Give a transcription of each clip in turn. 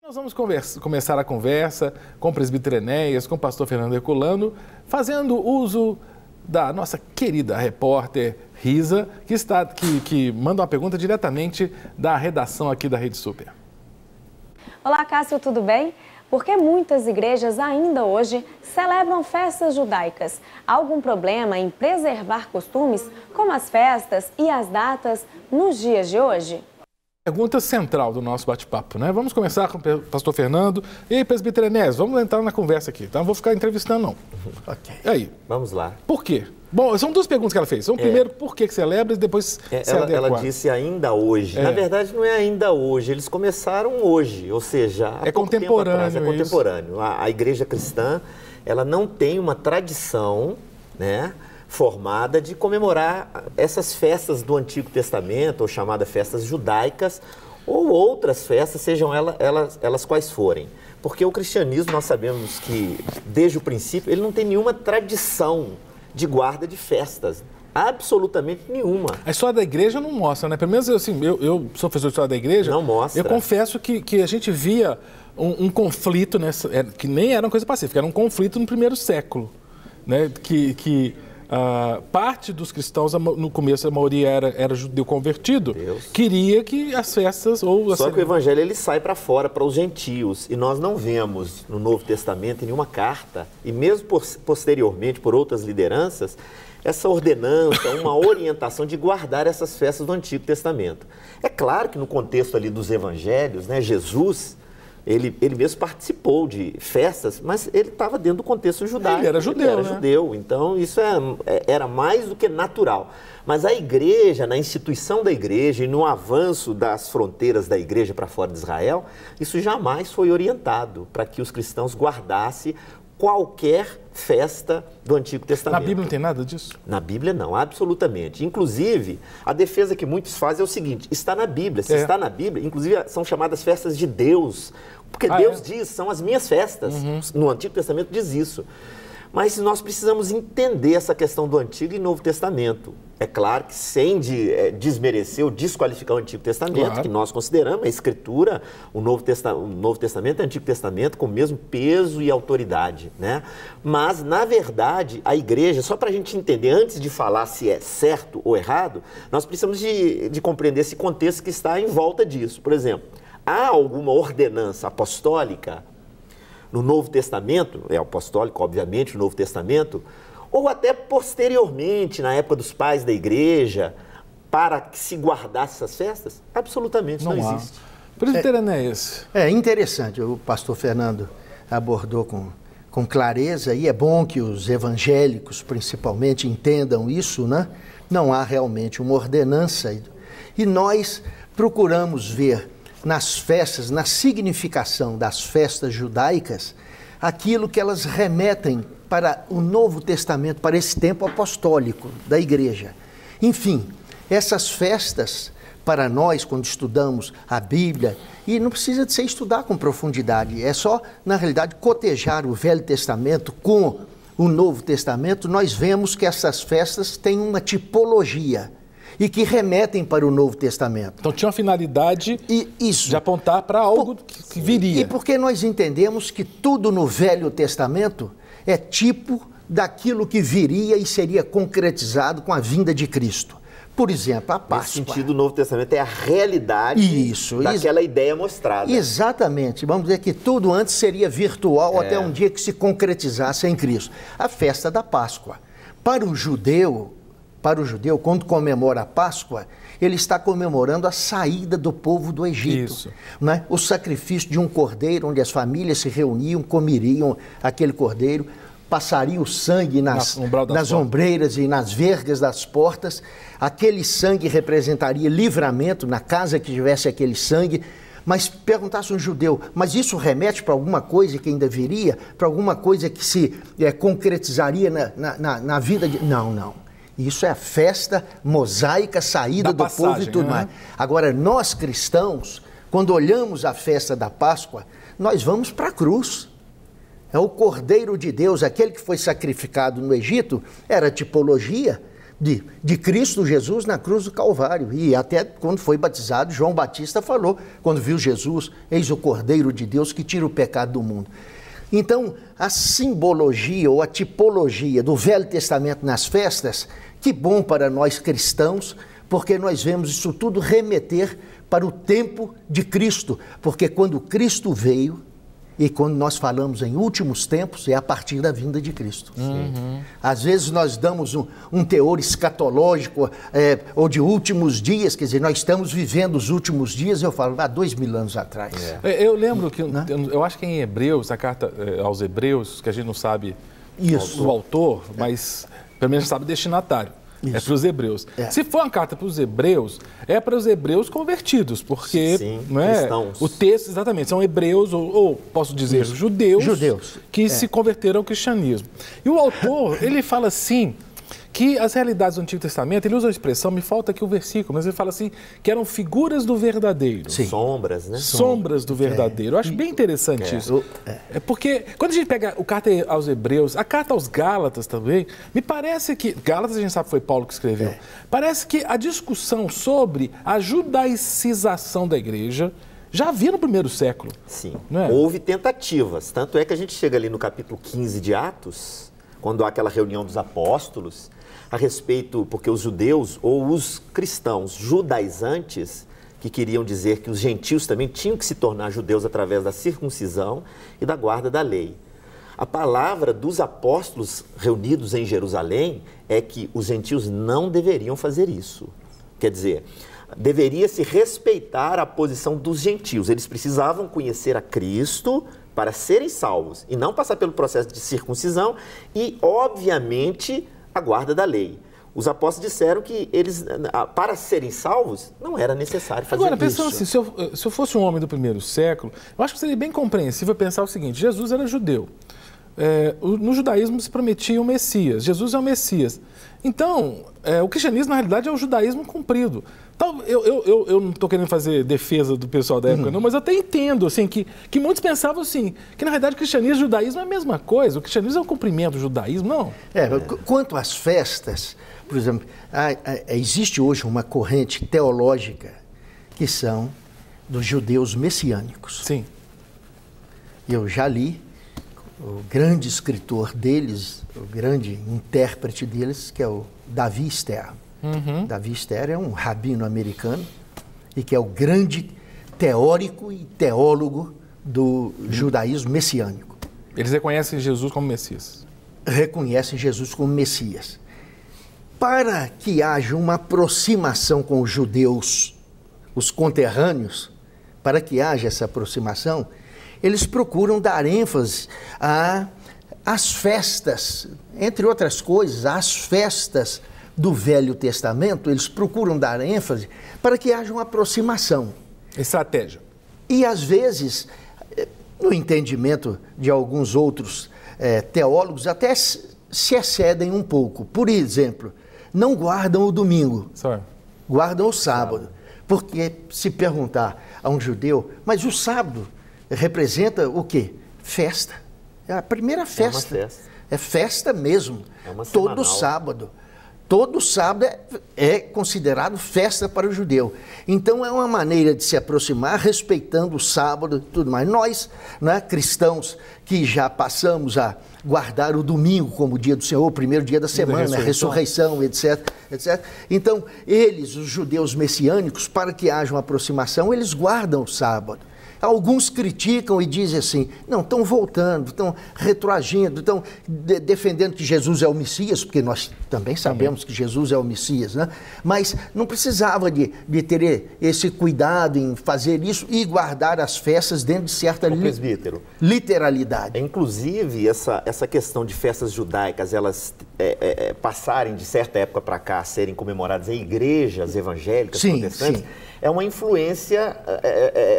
Nós vamos começar a conversa com o presbítero Enéas, com o pastor Fernando Herculano, fazendo uso da nossa querida repórter Risa, que manda uma pergunta diretamente da redação aqui da Rede Super. Olá, Cássio, tudo bem? Por que muitas igrejas ainda hoje celebram festas judaicas? Há algum problema em preservar costumes como as festas e as datas nos dias de hoje? Pergunta central do nosso bate-papo, né? Vamos começar com o pastor Fernando. E aí, presbítero Enéas, vamos entrar na conversa aqui, tá? Não vou ficar entrevistando, não. Ok. E aí? Vamos lá. Por quê? Bom, são duas perguntas que ela fez. Então, primeiro, por que celebra e depois se adequa. Ela disse ainda hoje. Na verdade, não é ainda hoje. Eles começaram hoje, ou seja, há pouco tempo atrás. É contemporâneo. A igreja cristã, ela não tem uma tradição, né, formada de comemorar essas festas do Antigo Testamento, ou chamadas festas judaicas, ou outras festas, sejam elas quais forem. Porque o cristianismo, nós sabemos que, desde o princípio, ele não tem nenhuma tradição de guarda de festas. Absolutamente nenhuma. A história da igreja não mostra, né? Pelo menos assim, eu sou professor de história da igreja. Não mostra. Eu confesso que a gente via um conflito, que nem era uma coisa pacífica, era um conflito no primeiro século, né? Parte dos cristãos, no começo a maioria era judeu convertido, queria que as festas... Só que o evangelho ele sai para fora, para os gentios, e nós não vemos no Novo Testamento nenhuma carta, e mesmo posteriormente por outras lideranças, essa ordenança, uma orientação de guardar essas festas do Antigo Testamento. É claro que no contexto ali dos evangelhos, né, Jesus... Ele mesmo participou de festas, mas ele estava dentro do contexto judaico. Ele era judeu, judeu, então isso era mais do que natural. Mas a igreja, na instituição da igreja e no avanço das fronteiras da igreja para fora de Israel, isso jamais foi orientado para que os cristãos guardassem qualquer festa do Antigo Testamento. Na Bíblia não tem nada disso? Na Bíblia não, absolutamente. Inclusive, a defesa que muitos fazem é o seguinte, está na Bíblia. Se está na Bíblia, inclusive são chamadas festas de Deus, porque Deus diz, são as minhas festas. No Antigo Testamento diz isso. Mas nós precisamos entender essa questão do Antigo e Novo Testamento. É claro que sem desmerecer ou desqualificar o Antigo Testamento, que nós consideramos a Escritura, o Novo Testamento e o Antigo Testamento com o mesmo peso e autoridade, né? Mas, na verdade, a igreja, só para a gente entender, antes de falar se é certo ou errado, nós precisamos de compreender esse contexto que está em volta disso. Por exemplo, há alguma ordenança apostólica no Novo Testamento, é apostólico, obviamente, o Novo Testamento, ou até posteriormente, na época dos pais da igreja, para que se guardasse essas festas? Absolutamente não existe. Presbítero Enéas. É interessante, o pastor Fernando abordou com clareza, e é bom que os evangélicos, principalmente, entendam isso, né? Não há realmente uma ordenança, e nós procuramos ver nas festas, na significação das festas judaicas, aquilo que elas remetem para o Novo Testamento, para esse tempo apostólico da igreja. Enfim, essas festas, para nós, quando estudamos a Bíblia, e não precisa de ser estudar com profundidade, é só, na realidade, cotejar o Velho Testamento com o Novo Testamento, nós vemos que essas festas têm uma tipologia e que remetem para o Novo Testamento. Então tinha uma finalidade de apontar para algo que viria. E porque nós entendemos que tudo no Velho Testamento é tipo daquilo que viria e seria concretizado com a vinda de Cristo. Por exemplo, a Páscoa. Nesse sentido, o Novo Testamento é a realidade daquela ideia mostrada. Exatamente. Vamos dizer que tudo antes seria virtual até um dia que se concretizasse em Cristo. A festa da Páscoa. Para o judeu, quando comemora a Páscoa, ele está comemorando a saída do povo do Egito. Né? O sacrifício de um cordeiro, onde as famílias se reuniam, comeriam aquele cordeiro, passaria o sangue nas ombreiras e nas vergas das portas. Aquele sangue representaria livramento na casa que tivesse aquele sangue. Mas perguntasse um judeu, mas isso remete para alguma coisa que ainda viria? Para alguma coisa que se concretizaria na vida de... Não. Isso é a festa mosaica, saída do povo e tudo mais. Agora, nós cristãos, quando olhamos a festa da Páscoa, nós vamos para a cruz. É o Cordeiro de Deus, aquele que foi sacrificado no Egito, era tipologia de Cristo Jesus na cruz do Calvário. E até quando foi batizado, João Batista falou, quando viu Jesus, eis o Cordeiro de Deus que tira o pecado do mundo. Então, a simbologia ou a tipologia do Velho Testamento nas festas, que bom para nós cristãos, porque nós vemos isso tudo remeter para o tempo de Cristo, porque quando Cristo veio, e quando nós falamos em últimos tempos, é a partir da vinda de Cristo. Às vezes nós damos um teor escatológico ou de últimos dias, quer dizer, nós estamos vivendo os últimos dias, eu falo, há 2000 anos atrás. Eu lembro que, eu acho que em Hebreus, a carta aos Hebreus, que a gente não sabe o autor, mas pelo menos sabe o destinatário. Isso. É para os hebreus. Se for uma carta para os hebreus, é para os hebreus convertidos, porque não é, cristãos. O texto, exatamente, são hebreus, ou posso dizer, judeus que se converteram ao cristianismo. E o autor, ele fala assim, que as realidades do Antigo Testamento, ele usa a expressão, me falta aqui o versículo, mas ele fala assim, que eram figuras do verdadeiro. Sim. Sombras, né? Sombras do verdadeiro. Eu acho bem interessante isso. É porque, quando a gente pega a carta aos Hebreus, a carta aos Gálatas também, me parece que, Gálatas a gente sabe que foi Paulo que escreveu, parece que a discussão sobre a judaicização da igreja já havia no primeiro século. Sim. Houve tentativas, tanto é que a gente chega ali no capítulo 15 de Atos, quando há aquela reunião dos apóstolos, a respeito, porque os judeus ou os cristãos judaizantes, que queriam dizer que os gentios também tinham que se tornar judeus através da circuncisão e da guarda da lei. A palavra dos apóstolos reunidos em Jerusalém é que os gentios não deveriam fazer isso. Quer dizer, deveria se respeitar a posição dos gentios. Eles precisavam conhecer a Cristo para serem salvos e não passar pelo processo de circuncisão e, obviamente, a guarda da lei. Os apóstolos disseram que eles, para serem salvos, não era necessário fazer isso. Agora, pensando assim, se eu fosse um homem do primeiro século, eu acho que seria bem compreensível pensar o seguinte, Jesus era judeu. No judaísmo se prometia o Messias, Jesus é o Messias. Então, o cristianismo, na realidade, é o judaísmo cumprido. Então, eu não estou querendo fazer defesa do pessoal da época, não, mas eu até entendo assim, que muitos pensavam assim, que na realidade o cristianismo e o judaísmo é a mesma coisa. O cristianismo é o cumprimento do judaísmo, não. Quanto às festas, por exemplo, existe hoje uma corrente teológica que são dos judeus messiânicos. Sim. Eu já li o grande escritor deles, o grande intérprete deles, que é o Davi Stern. Davi Stern é um rabino americano e que é o grande teórico e teólogo do judaísmo messiânico. Eles reconhecem Jesus como Messias. Reconhecem Jesus como Messias. Para que haja uma aproximação com os judeus, os conterrâneos, para que haja essa aproximação, eles procuram dar ênfase às festas, entre outras coisas, às festas do Velho Testamento, eles procuram dar ênfase para que haja uma aproximação. Estratégia. E, às vezes, no entendimento de alguns outros teólogos, até se excedem um pouco. Por exemplo, não guardam o domingo, guardam o sábado. Porque se perguntar a um judeu, mas o sábado representa o quê? Festa. É a primeira festa. É festa mesmo. Todo sábado. Todo sábado é considerado festa para o judeu. Então é uma maneira de se aproximar, respeitando o sábado e tudo mais. Nós, cristãos, que já passamos a guardar o domingo como dia do Senhor, o primeiro dia da semana, a ressurreição, etc. Então, eles, os judeus messiânicos, para que haja uma aproximação, eles guardam o sábado. Alguns criticam e dizem assim, não, estão voltando, estão retroagindo, estão defendendo que Jesus é o Messias, porque nós também sabemos que Jesus é o Messias, né? Mas não precisava de ter esse cuidado em fazer isso e guardar as festas dentro de certa literalidade. Inclusive, essa questão de festas judaicas, elas passarem de certa época para cá, serem comemoradas em igrejas evangélicas, protestantes, é uma influência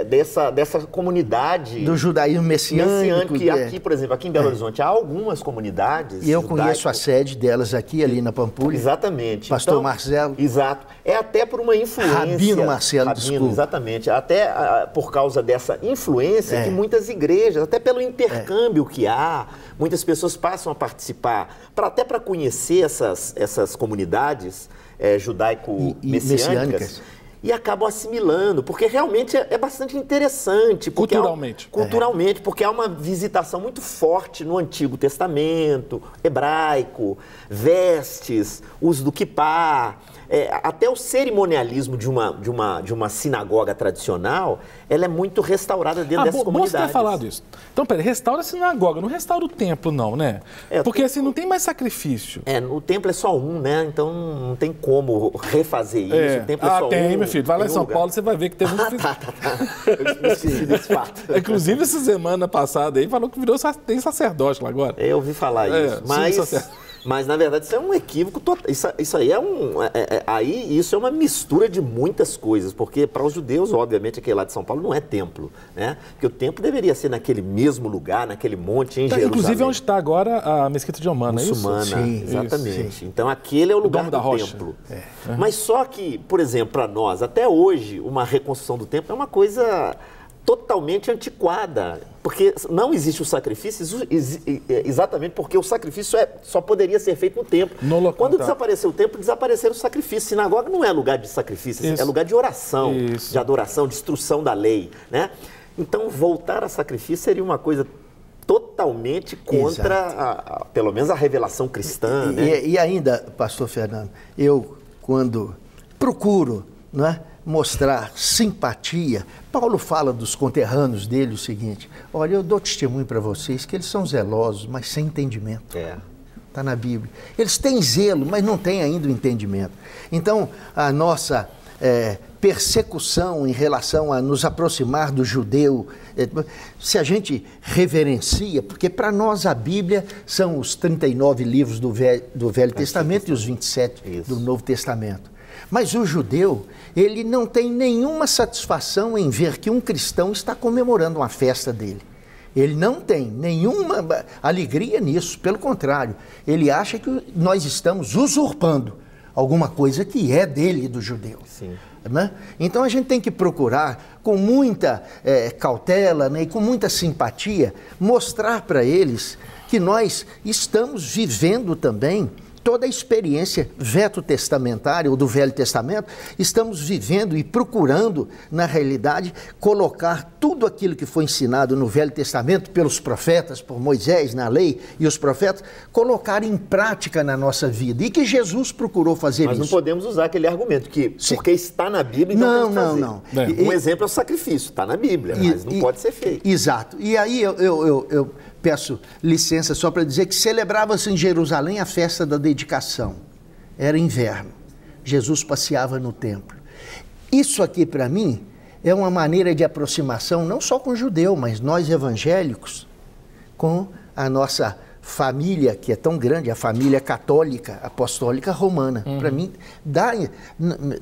dessa comunidade do judaísmo messiânico. Que aqui, por exemplo, aqui em Belo Horizonte, há algumas comunidades. E eu conheço a sede delas aqui, ali na Pampulha. Exatamente. Pastor então, Marcelo. Exato. É até por uma influência. Rabino Marcelo, desculpa. Exatamente. Até por causa dessa influência que muitas igrejas, até pelo intercâmbio que há, muitas pessoas passam a participar, até para conhecer essas comunidades judaico-messiânicas e acabam assimilando, porque realmente é bastante interessante. Culturalmente, porque há uma visitação muito forte no Antigo Testamento, hebraico, vestes, uso do quipá, até o cerimonialismo de uma sinagoga tradicional, ela é muito restaurada dentro dessas comunidades. Bom você ter falado isso. Então, peraí, restaura a sinagoga, não restaura o templo não, né? Porque assim, não tem mais sacrifício. O templo é só um, né? Então não tem como refazer isso, o templo é só um. Tem, meu filho, vai lá em São Paulo, você vai ver que tem muito... Tá. Eu esqueci desse fato. Inclusive, essa semana passada aí, falou que tem sacerdote lá agora. Eu ouvi falar isso, mas na verdade isso é um equívoco total. Isso aí isso é uma mistura de muitas coisas, porque para os judeus, obviamente, aquele lá de São Paulo não é templo, né? Porque o templo deveria ser naquele mesmo lugar, naquele monte em Jerusalém. Inclusive onde está agora a Mesquita de Omana, muçulmana, é isso? Sim, exatamente. Sim. Então aquele é o lugar do templo. Mas só que, por exemplo, para nós, até hoje, uma reconstrução do templo é uma coisa totalmente antiquada, porque não existe o sacrifício, exatamente porque o sacrifício só poderia ser feito no templo. Quando desapareceu o templo, desapareceram os sacrifícios. Sinagoga não é lugar de sacrifício, é lugar de oração, de adoração, de instrução da lei, né? Então, voltar a sacrifício seria uma coisa totalmente contra, pelo menos, a revelação cristã. Né? E ainda, pastor Fernando, eu, quando procuro, não é, mostrar simpatia, Paulo fala dos conterrâneos dele o seguinte: olha, eu dou testemunho para vocês que eles são zelosos, mas sem entendimento. Está na Bíblia. Eles têm zelo, mas não têm ainda o entendimento. Então, a nossa persecução em relação a nos aproximar do judeu, se a gente reverencia, porque para nós a Bíblia são os 39 livros do Velho Testamento e os 27 do Novo Testamento. Mas o judeu, ele não tem nenhuma satisfação em ver que um cristão está comemorando uma festa dele. Ele não tem nenhuma alegria nisso, pelo contrário, ele acha que nós estamos usurpando alguma coisa que é dele, do judeu. Sim. Né? Então a gente tem que procurar, com muita cautela, né, e com muita simpatia, mostrar para eles que nós estamos vivendo também toda a experiência veto-testamentária ou do Velho Testamento, estamos vivendo e procurando, na realidade, colocar tudo aquilo que foi ensinado no Velho Testamento pelos profetas, por Moisés, na lei e os profetas, colocar em prática na nossa vida. E que Jesus procurou fazer isso. Mas não podemos usar aquele argumento que, porque está na Bíblia, então não. Um exemplo é o sacrifício, está na Bíblia, mas não pode ser feito. Exato. E aí eu peço licença só para dizer que celebrava-se em Jerusalém a festa da dedicação. Era inverno. Jesus passeava no templo. Isso aqui, para mim, é uma maneira de aproximação, não só com o judeu, mas nós evangélicos, com a nossa família, que é tão grande, a família católica, apostólica romana. Para mim,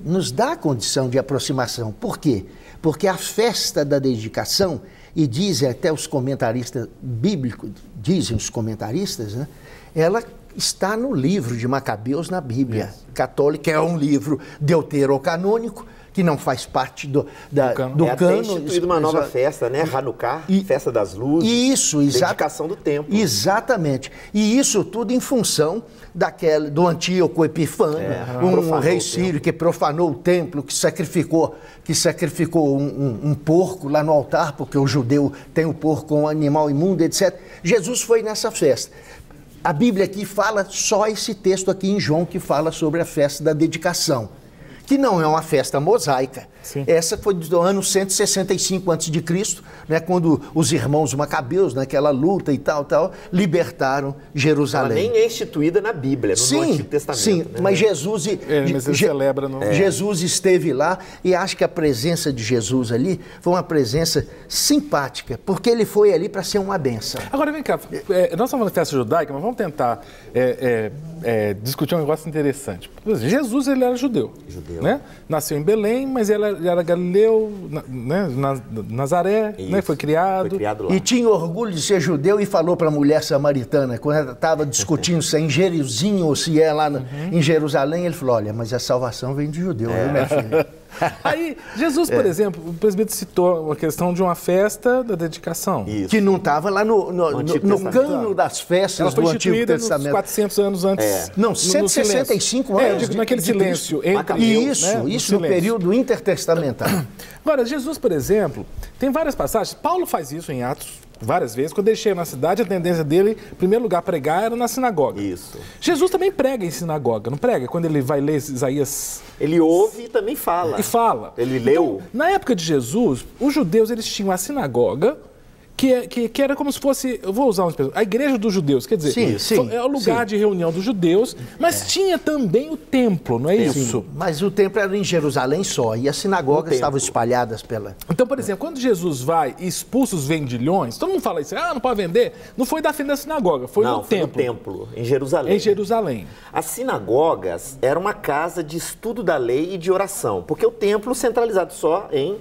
nos dá a condição de aproximação. Por quê? Porque a festa da dedicação, e dizem até os comentaristas bíblicos, dizem os comentaristas, né, ela está no livro de Macabeus na Bíblia católica, é um livro deuterocanônico, que não faz parte do cano. Até instituído uma nova festa, né? Hanukkah, festa das luzes, dedicação do templo. Exatamente. E isso tudo em função do Antíoco Epifânio, um rei sírio que profanou o templo, que sacrificou um porco lá no altar, porque o judeu tem o porco como animal imundo, etc. Jesus foi nessa festa. A Bíblia aqui fala só esse texto aqui em João que fala sobre a festa da dedicação, que não é uma festa mosaica. Sim. Essa foi do ano 165 a.C., né, quando os irmãos macabeus, naquela luta e tal, libertaram Jerusalém. Ela nem é instituída na Bíblia, no Antigo Testamento. Sim, né? Mas Jesus... mas ele celebra no... Jesus esteve lá e acho que a presença de Jesus ali foi uma presença simpática, porque ele foi ali para ser uma bênção. Agora, vem cá, nós estamos falando de festa judaica, mas vamos tentar discutir um negócio interessante. Jesus, ele era judeu. Né? Nasceu em Belém, mas ele era galileu, né? Nazaré, né? Foi criado lá. E tinha orgulho de ser judeu e falou para a mulher samaritana, quando ela estava discutindo se é em Jerusinho ou se é lá em Jerusalém, ele falou: olha, mas a salvação vem de judeu, viu, minha filha? Aí, Jesus, por exemplo, o presbítero citou a questão de uma festa da dedicação. Isso. Que não estava lá no cano das festas do Antigo Testamento. 400 anos antes. Não, 165 anos. Eu digo, naquele silêncio entre Isso no período intertestamentário. Agora, Jesus, por exemplo, tem várias passagens. Paulo faz isso em Atos várias vezes. Quando ele chega na cidade, a tendência dele, em primeiro lugar, pregar era na sinagoga. Isso. Jesus também prega em sinagoga, não prega? Quando ele vai ler Isaías... Ele ouve e também fala. E fala. Ele leu. Então, na época de Jesus, os judeus eles tinham a sinagoga, que era como se fosse, eu vou usar uma expressão, a igreja dos judeus, quer dizer, é o lugar de reunião dos judeus, mas tinha também o templo, não é isso? Mas o templo era em Jerusalém só, e as sinagogas estavam espalhadas pela... Então, por exemplo, quando Jesus vai e expulsa os vendilhões, todo mundo fala isso, não pode vender, não foi da frente da sinagoga, foi no templo. No templo, em Jerusalém. Em Jerusalém. As sinagogas eram uma casa de estudo da lei e de oração, porque o templo centralizado só em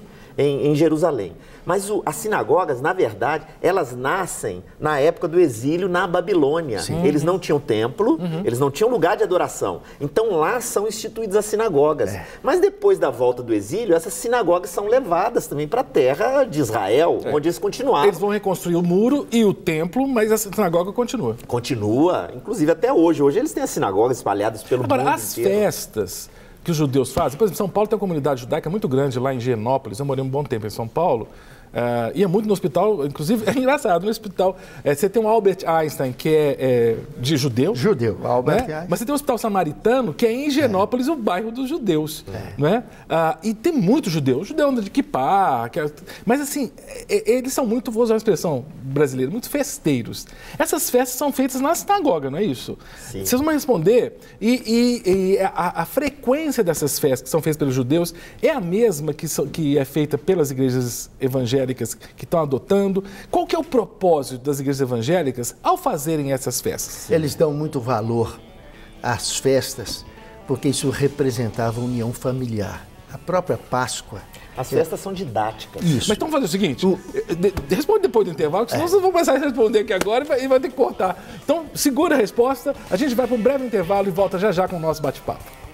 Jerusalém. Mas as sinagogas, na verdade, elas nascem na época do exílio na Babilônia. Eles não tinham templo, eles não tinham lugar de adoração. Então lá são instituídas as sinagogas. Mas depois da volta do exílio, essas sinagogas são levadas também para a terra de Israel, onde eles continuaram. Eles vão reconstruir o muro e o templo, mas a sinagoga continua. Continua, inclusive até hoje. Hoje eles têm as sinagogas espalhadas pelo mundo inteiro. As festas que os judeus fazem, por exemplo, São Paulo tem uma comunidade judaica muito grande lá em Higienópolis, eu morei um bom tempo em São Paulo, ia muito no hospital, inclusive, é engraçado, no hospital, você tem um Albert Einstein, que é de judeu. Judeu, Albert Einstein. Mas você tem um hospital samaritano, que é em Higienópolis, o bairro dos judeus. Né? E tem muito judeu. O judeu anda de kippá, mas assim, eles são muito, vou usar uma expressão brasileira, muito festeiros. Essas festas são feitas na sinagoga, não é isso? Sim. Vocês vão responder, a frequência dessas festas que são feitas pelos judeus é a mesma que é feita pelas igrejas evangélicas que estão adotando. Qual que é o propósito das igrejas evangélicas ao fazerem essas festas? Eles dão muito valor às festas, porque isso representava a união familiar. A própria Páscoa. As festas são didáticas. Isso. Mas então vamos fazer o seguinte, responde depois do intervalo, senão vocês vão começar a responder aqui agora e vai ter que cortar. Então, segura a resposta, a gente vai para um breve intervalo e volta já já com o nosso bate-papo.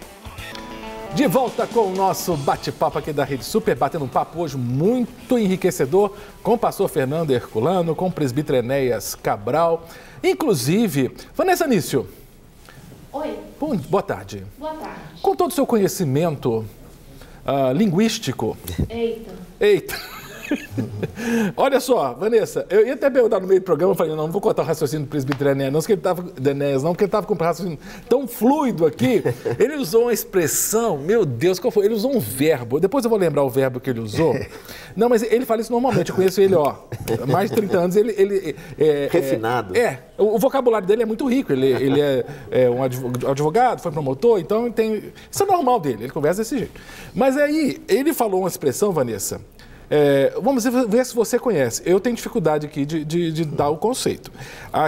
De volta com o nosso bate-papo aqui da Rede Super, batendo um papo hoje muito enriquecedor com o pastor Fernando Herculano, com o presbítero Enéas Cabral, inclusive, Vanessa Nício. Oi. Boa tarde. Boa tarde. Com todo o seu conhecimento linguístico... Eita. Olha só, Vanessa, eu ia até perguntar no meio do programa, eu falei, não vou contar o raciocínio do presbítero Enéas, porque ele estava com um raciocínio tão fluido aqui. Ele usou uma expressão, meu Deus, qual foi? Ele usou um verbo, depois eu vou lembrar o verbo que ele usou. Não, mas ele fala isso normalmente, eu conheço ele, há mais de 30 anos, ele refinado. O vocabulário dele é muito rico, ele é um advogado, foi promotor, então isso é normal dele, ele conversa desse jeito. Mas aí, ele falou uma expressão, Vanessa, vamos ver se você conhece. Eu tenho dificuldade aqui de dar o conceito.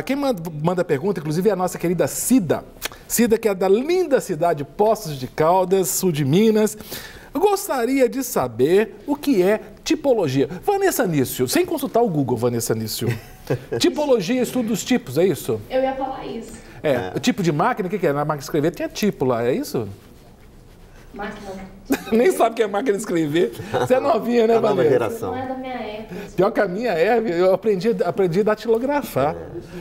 Quem manda a pergunta, inclusive, é a nossa querida Cida. Cida, que é da linda cidade de Poços de Caldas, sul de Minas. Eu gostaria de saber o que é tipologia. Vanessa Nício, sem consultar o Google, Vanessa Nício. Tipologia, estudo dos tipos, é isso? Eu ia falar isso. O tipo de máquina, o que é? Na máquina de escrever tinha tipo lá, é isso? Máquina. Nem sabe o que é máquina de escrever. Você é novinha, né, Vanessa? Nova geração. Não é da minha época. Pior que a minha eu aprendi a datilografar.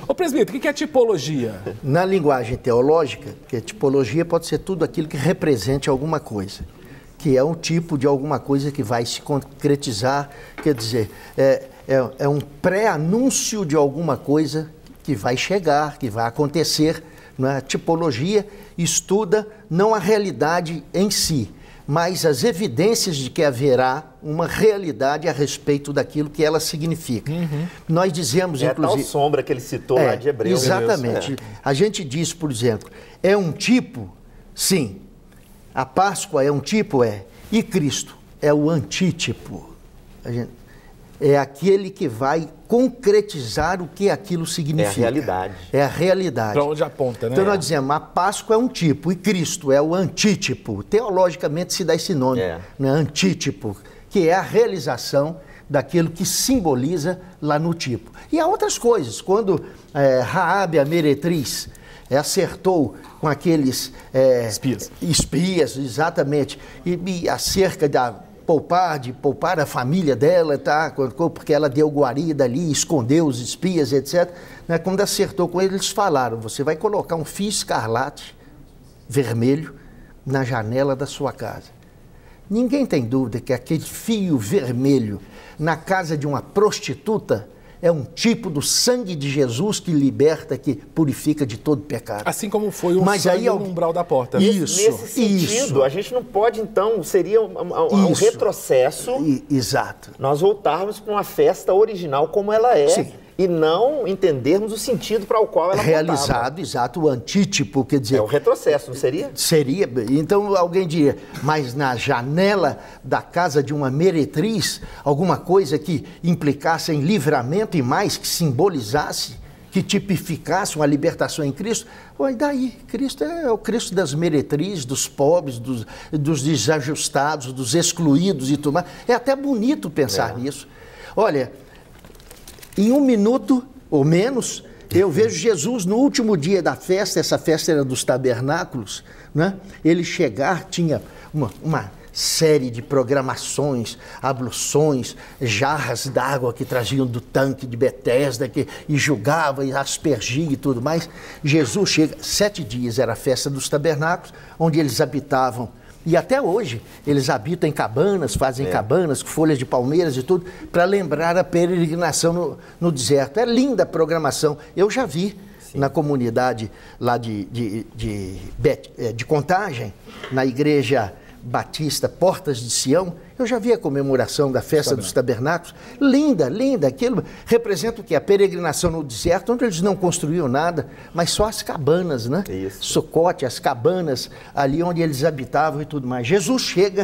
Ô, presbítero, o que é tipologia? Na linguagem teológica, que tipologia pode ser tudo aquilo que represente alguma coisa, que é um tipo de alguma coisa que vai se concretizar, quer dizer, é um pré-anúncio de alguma coisa que vai chegar, que vai acontecer. A tipologia estuda não a realidade em si, mas as evidências de que haverá uma realidade a respeito daquilo que ela significa. Nós dizemos, inclusive... É a tal sombra que ele citou lá de Hebreus. Exatamente. A gente diz, por exemplo, é um tipo? Sim. A Páscoa é um tipo? E Cristo é o antítipo. É aquele que vai concretizar o que aquilo significa. É a realidade. É a realidade. Para onde aponta, né? Então nós dizemos, a Páscoa é um tipo e Cristo é o antítipo. Teologicamente se dá esse nome, né? Antítipo, que é a realização daquilo que simboliza lá no tipo. E há outras coisas. Quando Raabe, a meretriz, acertou com aqueles espias, exatamente, e acerca de poupar a família dela, tá? Porque ela deu guarida ali, escondeu os espias, etc. Né? Quando acertou com eles falaram, você vai colocar um fio escarlate vermelho na janela da sua casa. Ninguém tem dúvida que aquele fio vermelho na casa de uma prostituta é um tipo do sangue de Jesus que liberta, que purifica de todo pecado. Assim como foi o sangue no umbral da porta. Nesse sentido, a gente não pode, então, seria um retrocesso. Exato. Nós voltarmos para uma festa original como ela é. Sim. E não entendermos o sentido para o qual ela realizado, voltava. Exato, o antítipo, quer dizer... É um retrocesso, não seria? Seria. Então alguém diria, mas na janela da casa de uma meretriz, alguma coisa que implicasse em livramento e mais, que simbolizasse, que tipificasse uma libertação em Cristo, e daí? Cristo é o Cristo das meretrizes, dos pobres, dos desajustados, dos excluídos e tudo mais. É até bonito pensar nisso. Olha... Em 1 minuto, ou menos, eu vejo Jesus no último dia da festa, essa festa era dos tabernáculos, né? Ele chegar, tinha uma série de programações, abluções, jarras d'água que traziam do tanque de Betesda, e julgava e aspergia e tudo mais. Jesus chega, 7 dias era a festa dos tabernáculos, onde eles habitavam. E até hoje, eles habitam em cabanas, fazem cabanas com folhas de palmeiras e tudo, para lembrar a peregrinação no deserto. É linda a programação. Eu já vi na comunidade lá de Contagem, na igreja Batista Portas de Sião, eu já vi a comemoração da festa dos tabernáculos, linda, linda, aquilo representa o quê? A peregrinação no deserto, onde eles não construíam nada, mas só as cabanas, né? Sucote, as cabanas, ali onde eles habitavam e tudo mais. Jesus chega...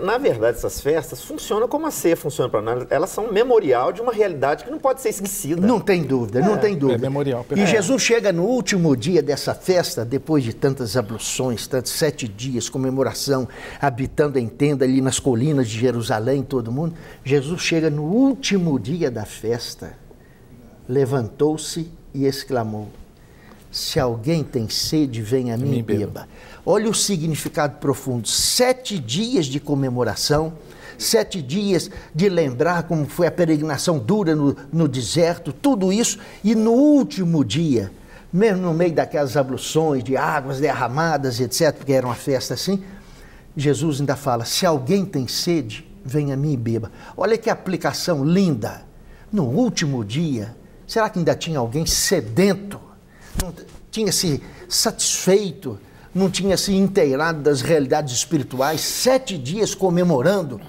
na verdade, essas festas funcionam como a ceia funciona para nós, elas são um memorial de uma realidade que não pode ser esquecida. Não tem dúvida, não tem dúvida. É memorial. E Jesus chega no último dia dessa festa, depois de tantas abluções, tantos 7 dias, comemoração, habitando em tenda ali nas colinas de Jerusalém, todo mundo. Jesus chega no último dia da festa, levantou-se e exclamou: se alguém tem sede, venha a mim e beba. Olha o significado profundo. 7 dias de comemoração, 7 dias de lembrar como foi a peregrinação dura no deserto, tudo isso, e no último dia, mesmo no meio daquelas abluções de águas derramadas, etc., porque era uma festa assim, Jesus ainda fala, se alguém tem sede, venha a mim e beba. Olha que aplicação linda. No último dia, será que ainda tinha alguém sedento? Não tinha se satisfeito? Não tinha se inteirado das realidades espirituais? 7 dias comemorando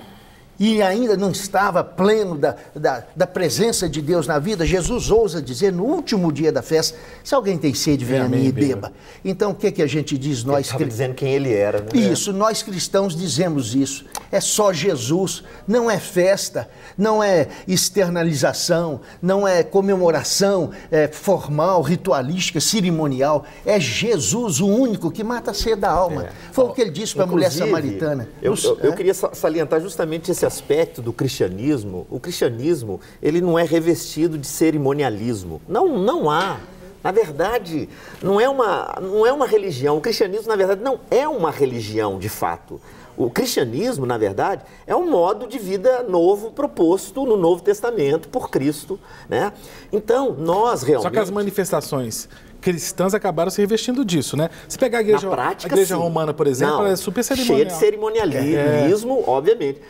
e ainda não estava pleno da presença de Deus na vida? Jesus ousa dizer no último dia da festa, se alguém tem sede, venha a mim e beba. Então o que a gente diz? Nós estava dizendo quem ele era. Né? Isso, nós cristãos dizemos isso. É só Jesus, não é festa, não é externalização, não é comemoração formal, ritualística, cerimonial. É Jesus o único que mata a sede da alma. Foi o que ele disse para a mulher samaritana. Eu queria salientar justamente esse aspecto do cristianismo. O cristianismo, ele não é revestido de cerimonialismo. Não há. Na verdade, não é uma religião. O cristianismo, na verdade, não é uma religião, de fato. O cristianismo, na verdade, é um modo de vida novo proposto no Novo Testamento por Cristo, né? Então, nós realmente... Só que as manifestações cristãs acabaram se revestindo disso, né? Se pegar a igreja, prática, a igreja romana, por exemplo, ela é super cerimonial. Cheia de cerimonialismo, obviamente.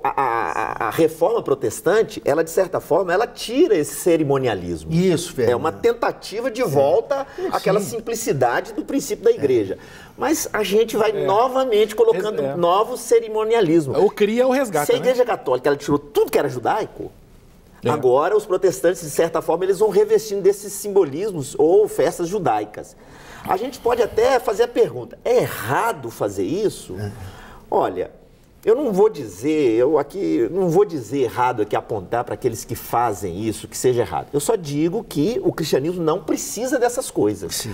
A reforma protestante, ela, de certa forma, ela tira esse cerimonialismo. Isso, Fernando. É uma tentativa de volta àquela simplicidade do princípio da igreja. Mas a gente vai novamente colocando novos cerimonialismos. Ou cria ou resgata, Se a igreja católica ela tirou tudo que era judaico, agora os protestantes, de certa forma, eles vão revestindo desses simbolismos ou festas judaicas. A gente pode até fazer a pergunta, é errado fazer isso? Olha... Eu não vou dizer, não vou dizer errado aqui, apontar para aqueles que fazem isso, que seja errado. Eu só digo que o cristianismo não precisa dessas coisas.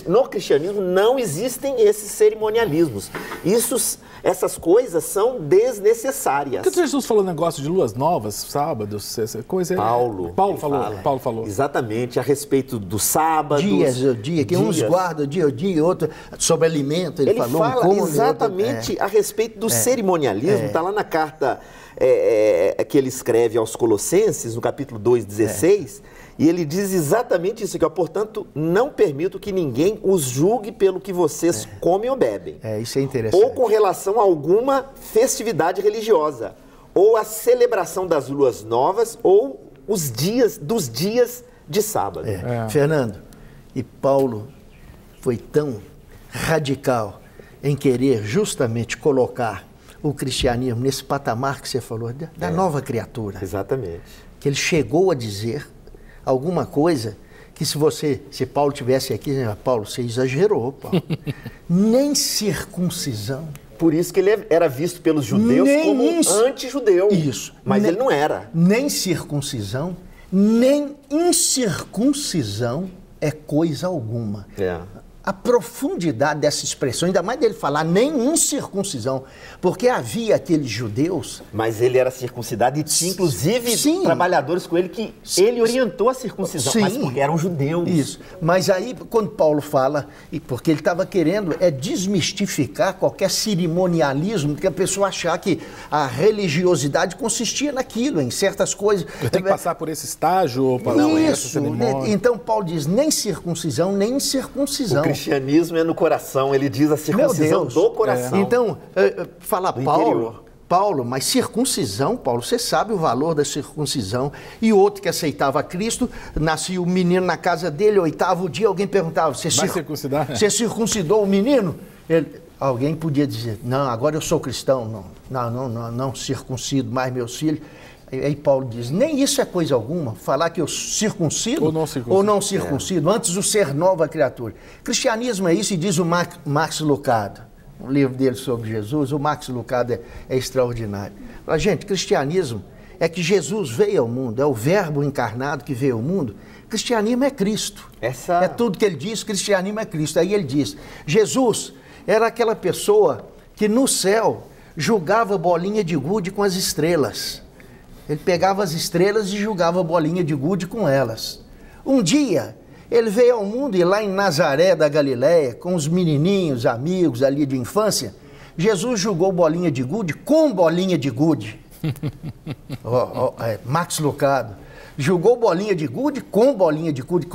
No cristianismo não existem esses cerimonialismos. Essas coisas são desnecessárias. Por que Jesus falou negócio de luas novas, sábados, essa coisa? Paulo falou. Exatamente, a respeito dos sábados. Dia, que uns guardam dia ao dia, outro sobre alimento, ele falou. Ele fala exatamente a respeito do cerimonialismo. Está lá na carta que ele escreve aos Colossenses, no capítulo 2, 16, e ele diz exatamente isso, que, portanto, não permito que ninguém os julgue pelo que vocês comem ou bebem. Isso é interessante. Ou com relação a alguma festividade religiosa, ou a celebração das luas novas, ou dos dias de sábado. Fernando, e Paulo foi tão radical em querer justamente colocar o cristianismo nesse patamar que você falou, da nova criatura. Exatamente. Que ele chegou a dizer alguma coisa que se Paulo tivesse aqui, Paulo, você exagerou, Paulo. Nem circuncisão. Por isso que ele era visto pelos judeus como anti-judeu. Isso. Mas ele não era. Nem circuncisão, nem incircuncisão é coisa alguma. A profundidade dessa expressão, ainda mais dele falar nem incircuncisão, porque havia aqueles judeus... Mas ele era circuncidado e tinha, inclusive, trabalhadores com ele que ele orientou a circuncisão, mas porque eram judeus. Isso, mas aí, quando Paulo fala, e porque ele estava querendo desmistificar qualquer cerimonialismo, que a pessoa achar que a religiosidade consistia naquilo, em certas coisas... Eu tenho que passar por esse estágio, para essa cerimônia. Então Paulo diz, nem circuncisão, nem incircuncisão. O cristianismo é no coração, ele diz a circuncisão do coração. Então, fala Paulo, mas circuncisão, Paulo, você sabe o valor da circuncisão. E outro que aceitava Cristo, nascia o menino na casa dele, 8º dia, alguém perguntava, você circuncidou o menino? Alguém podia dizer, não, agora eu sou cristão, não circuncido mais meus filhos. Aí Paulo diz, nem isso é coisa alguma, falar que eu circuncido ou não circuncido, antes o ser nova criatura. Cristianismo é isso, e diz o Max Lucado, um livro dele sobre Jesus, o Max Lucado é extraordinário. Fala, gente, cristianismo é que Jesus veio ao mundo, é o verbo encarnado que veio ao mundo. Cristianismo é Cristo. É tudo que ele diz, cristianismo é Cristo. Aí ele diz, Jesus era aquela pessoa que no céu julgava bolinha de gude com as estrelas. Ele pegava as estrelas e jogava bolinha de gude com elas. Um dia, ele veio ao mundo e lá em Nazaré da Galileia, com os menininhos, amigos ali de infância, Jesus jogou bolinha de gude com bolinha de gude. Max Lucado. Jogou bolinha de gude com bolinha de gude.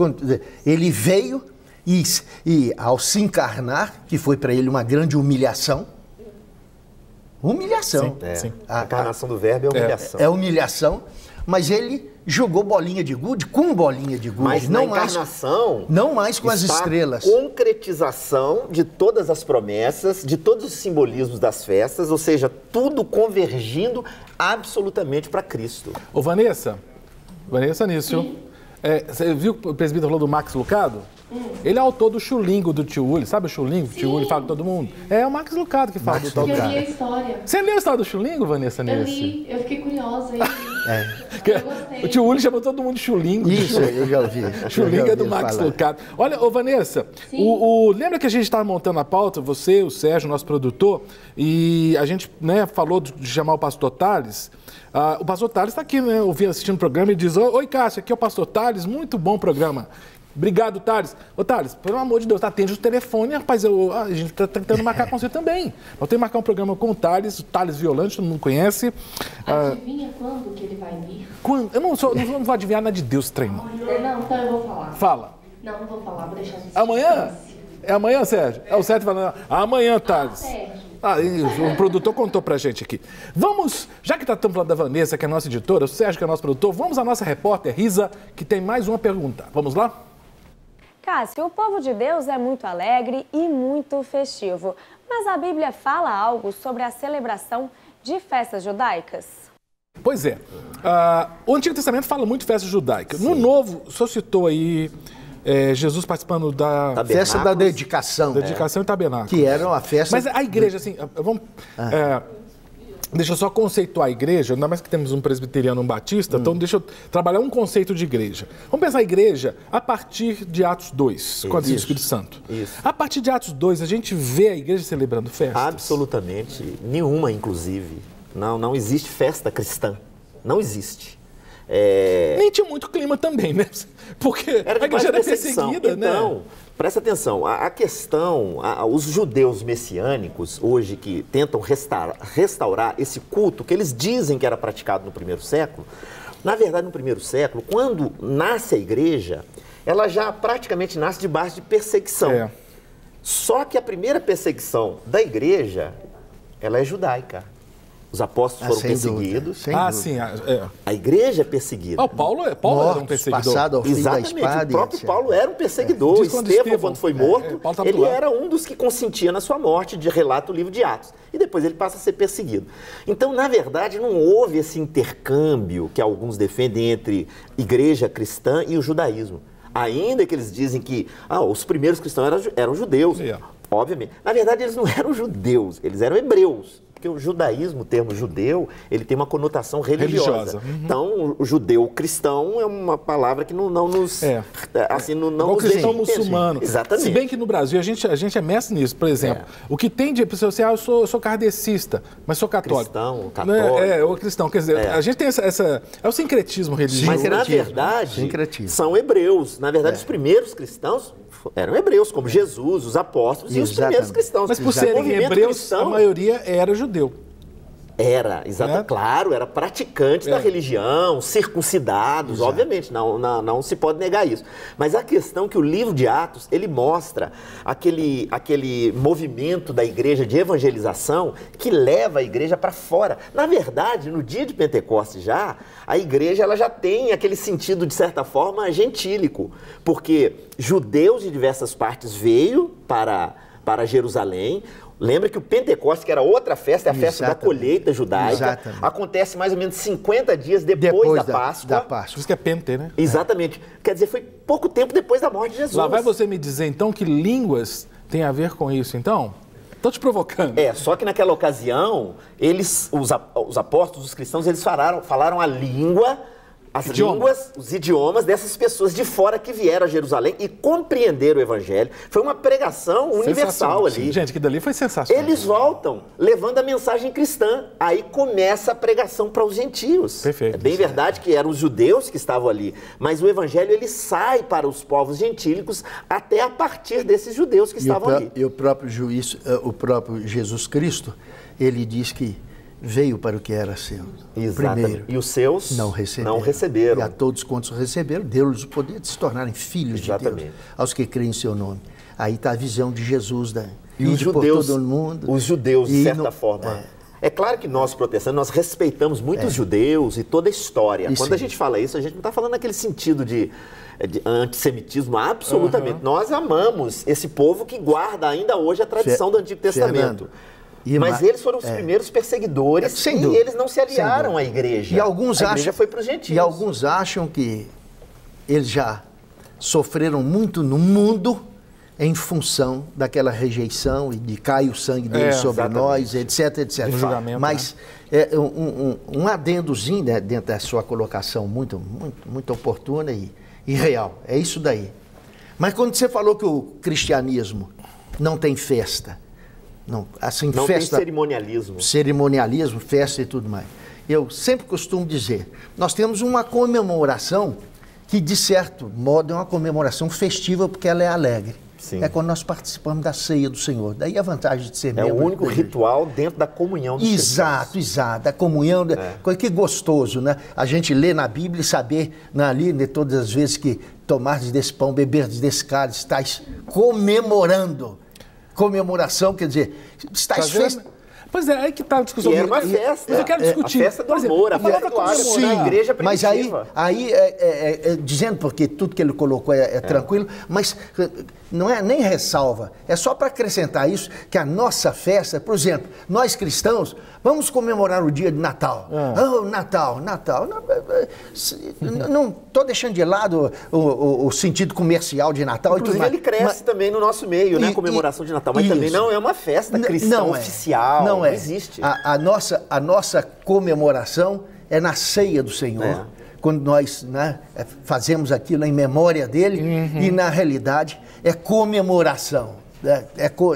Ele veio e ao se encarnar, que foi para ele uma grande humilhação, Sim. A encarnação do verbo é humilhação. É humilhação, mas ele jogou bolinha de gude com bolinha de gude. Mas na encarnação... Não mais com as estrelas. Concretização de todas as promessas, de todos os simbolismos das festas, ou seja, tudo convergindo absolutamente para Cristo. Ô Vanessa Nício, você viu que o presbítero falou do Max Lucado? Ele é autor do Chulingo do Tio Uli. Sabe o Chulingo? O Tio Uli fala com todo mundo. É o Max Lucado que fala do tal cara. Eu li a história. Você leu a história do Chulingo, Vanessa Nício? Eu li, eu fiquei curiosa. Eu gostei. O Tio Uli chamou todo mundo de Chulingo. Isso, eu já ouvi. Chulingo é do Max Lucado. Olha, ô Vanessa, lembra que a gente estava montando a pauta, você, o Sérgio, nosso produtor, e a gente falou de chamar o pastor Thales. O pastor Thales está aqui, assistindo o programa e diz, oi Cássio, aqui é o pastor Thales, muito bom programa. Obrigado, Thales. Ô, Thales, pelo amor de Deus, atende o telefone, rapaz. A gente está tentando marcar com você também. Eu tenho que marcar um programa com o Thales Violante, todo mundo conhece. Adivinha quando que ele vai vir? Quando? Eu não vou adivinhar nada de Deus, trem. Não, então eu vou falar. Fala. Não vou falar, vou deixar de amanhã? É amanhã, Sérgio? É o Sérgio falando. Amanhã, Thales. Sérgio. O produtor contou pra gente aqui. Vamos, já que estamos falando da Vanessa, que é a nossa editora, o Sérgio, que é o nosso produtor, vamos à nossa repórter, Risa, que tem mais uma pergunta. Vamos lá? Cássio, o povo de Deus é muito alegre e muito festivo, mas a Bíblia fala algo sobre a celebração de festas judaicas? Pois é. O Antigo Testamento fala muito de festa judaica. Sim. No Novo, só citou aí Jesus participando da festa da dedicação. Dedicação e tabernáculo. Que era uma festa... Mas a igreja, assim, vamos... Deixa eu só conceituar a igreja, ainda mais que temos um presbiteriano e um batista, então deixa eu trabalhar um conceito de igreja. Vamos pensar a igreja a partir de Atos 2, com a do Espírito Santo. Isso. A partir de Atos 2, a gente vê a igreja celebrando festas? Absolutamente. Nenhuma, inclusive. Não existe festa cristã. Não existe. Nem tinha muito clima também, né? Porque a igreja era perseguida, né? Então, presta atenção, a questão, os judeus messiânicos, hoje, que tentam restaurar esse culto que eles dizem que era praticado no primeiro século, na verdade, no primeiro século, quando nasce a igreja, ela já praticamente nasce debaixo de perseguição. Só que a primeira perseguição da igreja, ela é judaica. Os apóstolos foram perseguidos. Sim. A igreja é perseguida. Paulo era um perseguidor. Passado ao fim Exatamente, da espada, o próprio Paulo era um perseguidor. Estevão, quando foi morto, ele era um dos que consentia na sua morte, de relata o livro de Atos. E depois ele passa a ser perseguido. Então, na verdade, não houve esse intercâmbio que alguns defendem entre igreja cristã e o judaísmo. Ainda que eles dizem que os primeiros cristãos eram judeus. Obviamente. Na verdade, eles não eram judeus, eles eram hebreus. Porque o judaísmo, o termo judeu, ele tem uma conotação religiosa. Então, o judeu cristão é uma palavra que não nos... Assim, não o cristão muçulmano. Exatamente. Se bem que no Brasil, a gente é mestre nisso. Por exemplo, o que tem de pessoa assim, eu sou kardecista, mas sou católico. Cristão, católico. Ou cristão. Quer dizer, a gente tem é o sincretismo religioso. Mas, na verdade, são hebreus. Na verdade, os primeiros cristãos eram hebreus, como Jesus, os apóstolos e os primeiros cristãos. Mas por serem hebreus, a maioria era judeu. Era, claro, era praticante da religião, circuncidados, obviamente, não se pode negar isso. Mas a questão é que o livro de Atos, ele mostra aquele movimento da igreja de evangelização que leva a igreja para fora. Na verdade, no dia de Pentecostes a igreja ela já tem aquele sentido, de certa forma, gentílico, porque judeus de diversas partes veio para Jerusalém. Lembra que o Pentecostes, que era outra festa, é a festa da colheita judaica, acontece mais ou menos 50 dias depois da Páscoa. Por isso que é Pente, né? Exatamente. Quer dizer, foi pouco tempo depois da morte de Jesus. Lá vai você me dizer, então, que línguas têm a ver com isso, então? Estou te provocando. Só que naquela ocasião, os apóstolos, os cristãos, eles falaram a língua... os idiomas dessas pessoas de fora que vieram a Jerusalém e compreenderam o Evangelho. Foi uma pregação universal ali. Gente, que dali foi sensacional. Eles voltam levando a mensagem cristã. Aí começa a pregação para os gentios. Perfeito. É bem verdade que eram os judeus que estavam ali, mas o Evangelho ele sai para os povos gentílicos até a partir desses judeus que estavam ali. E o próprio Jesus Cristo, ele diz que veio para o que era seu. Primeiro. E os seus não receberam. E a todos quantos receberam, deu-lhes o poder de se tornarem filhos de Deus, aos que creem em seu nome. Aí está a visão de Jesus, e os judeus, por todo o mundo. Os judeus, de certa forma. É claro que nós, protestantes, nós respeitamos muito os judeus e toda a história. Quando a gente fala isso, a gente não está falando naquele sentido de antissemitismo, absolutamente. Nós amamos esse povo que guarda ainda hoje a tradição do Antigo Testamento. Mas eles foram os primeiros perseguidores e eles não se aliaram à igreja. A igreja foi para os gentios. E alguns acham que eles já sofreram muito no mundo em função daquela rejeição e de cair o sangue deles sobre nós, etc, etc. Mas um adendozinho, né, dentro da sua colocação muito, muito, muito oportuna e real. É isso daí. Mas quando você falou que o cristianismo não tem festa, não tem cerimonialismo. Cerimonialismo, festa e tudo mais. Eu sempre costumo dizer, nós temos uma comemoração que, de certo modo, é uma comemoração festiva porque ela é alegre. Sim. É quando nós participamos da ceia do Senhor. Daí a vantagem de ser membro. É o único ritual dentro da comunhão dos cristãos. Exato. A comunhão, coisa que gostoso, né? A gente lê na Bíblia e saber, ali, de todas as vezes que tomardes desse pão, beberdes desse cálice, estáis comemorando. Comemoração, quer dizer, estáis festejando. Pois é, aí que está a discussão. E era uma festa. Mas eu quero discutir. A festa do amor, a festa da igreja primitiva. Mas aí dizendo, porque tudo que ele colocou é tranquilo, mas não é nem ressalva, é só para acrescentar isso, que a nossa festa, por exemplo, nós cristãos, vamos comemorar o dia de Natal. Natal. Não estou deixando de lado o sentido comercial de Natal. Inclusive, ele cresce também no nosso meio, né? A comemoração de Natal, mas também não é uma festa cristã oficial. Não Não é. Existe. A nossa comemoração é na ceia do Senhor. Quando nós, né, fazemos aquilo em memória dele, e na realidade é comemoração.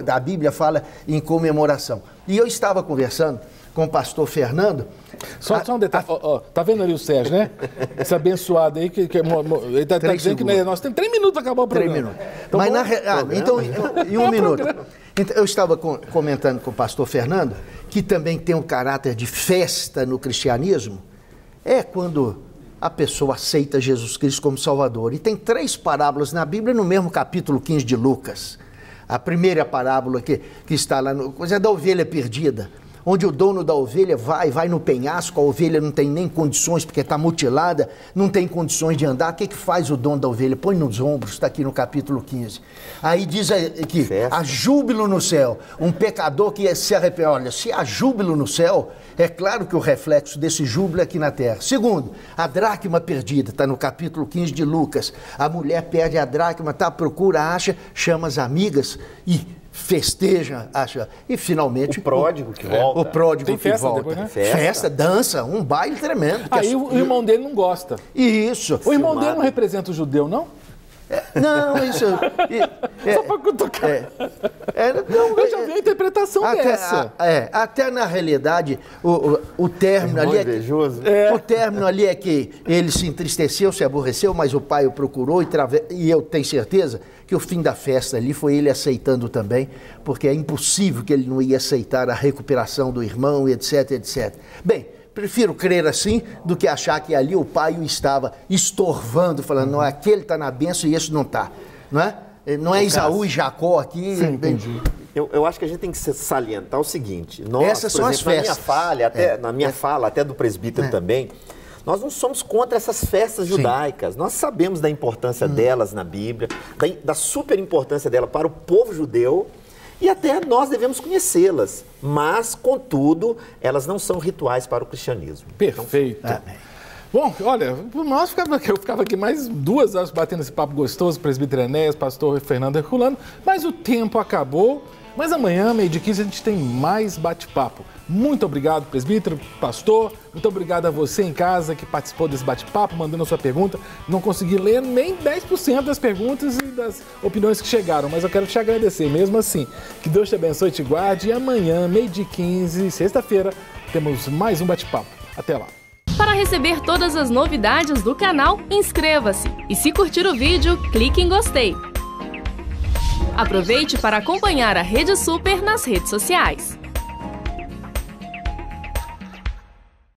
A Bíblia fala em comemoração. E eu estava conversando com o pastor Fernando. Só um detalhe, tá vendo ali o Sérgio, né? Esse abençoado aí, ele tá dizendo que nós temos 3 minutos para acabar o programa. 3 minutos. Então, Então, em 1 minuto. Então, eu estava comentando com o pastor Fernando, que também tem um caráter de festa no cristianismo, é quando a pessoa aceita Jesus Cristo como Salvador. E tem 3 parábolas na Bíblia, no mesmo capítulo 15 de Lucas. A primeira parábola que está lá, é da ovelha perdida, onde o dono da ovelha vai no penhasco, a ovelha não tem nem condições, porque está mutilada, não tem condições de andar. O que faz o dono da ovelha? Põe nos ombros, está aqui no capítulo 15. Aí diz que há júbilo no céu, um pecador que se arrepende. Olha, se há júbilo no céu, é claro que o reflexo desse júbilo é aqui na terra. Segundo, a dracma perdida, está no capítulo 15 de Lucas. A mulher perde a dracma, procura, acha, chama as amigas e festeja, acha. E finalmente... O pródigo que volta. O pródigo tem que festa volta. depois, né? Festa, dança, um baile tremendo. Aí o irmão dele não gosta. Isso. O irmão dele não representa o judeu, não? Não, isso... Só para cutucar. Eu já vi a interpretação dessa. Até na realidade, o término ali... O término ali é que ele se entristeceu, se aborreceu, mas o pai o procurou e eu tenho certeza que o fim da festa ali foi ele aceitando também, porque é impossível que ele não ia aceitar a recuperação do irmão, etc, etc. Bem, prefiro crer assim do que achar que ali o pai o estava estorvando, falando, não, aquele está na bênção e esse não está. Não é? Não é Esaú e Jacó aqui. Sim, entendi. Eu acho que a gente tem que salientar o seguinte. Nós, essas são as festas. Na minha fala, até do presbítero também, nós não somos contra essas festas judaicas. Nós sabemos da importância delas na Bíblia, da super importância dela para o povo judeu, e até nós devemos conhecê-las. Mas, contudo, elas não são rituais para o cristianismo. Perfeito. Então, bom, olha, eu ficava aqui mais 2 horas batendo esse papo gostoso, presbítero Enéas, pastor Fernando Herculano, mas o tempo acabou. Mas amanhã, 12h15, a gente tem mais bate-papo. Muito obrigado, presbítero, pastor. Muito obrigado a você em casa que participou desse bate-papo, mandando a sua pergunta. Não consegui ler nem 10% das perguntas e das opiniões que chegaram, mas eu quero te agradecer mesmo assim. Que Deus te abençoe e te guarde. E amanhã, 12h15, sexta-feira, temos mais um bate-papo. Até lá. Para receber todas as novidades do canal, inscreva-se. E se curtir o vídeo, clique em gostei. Aproveite para acompanhar a Rede Super nas redes sociais.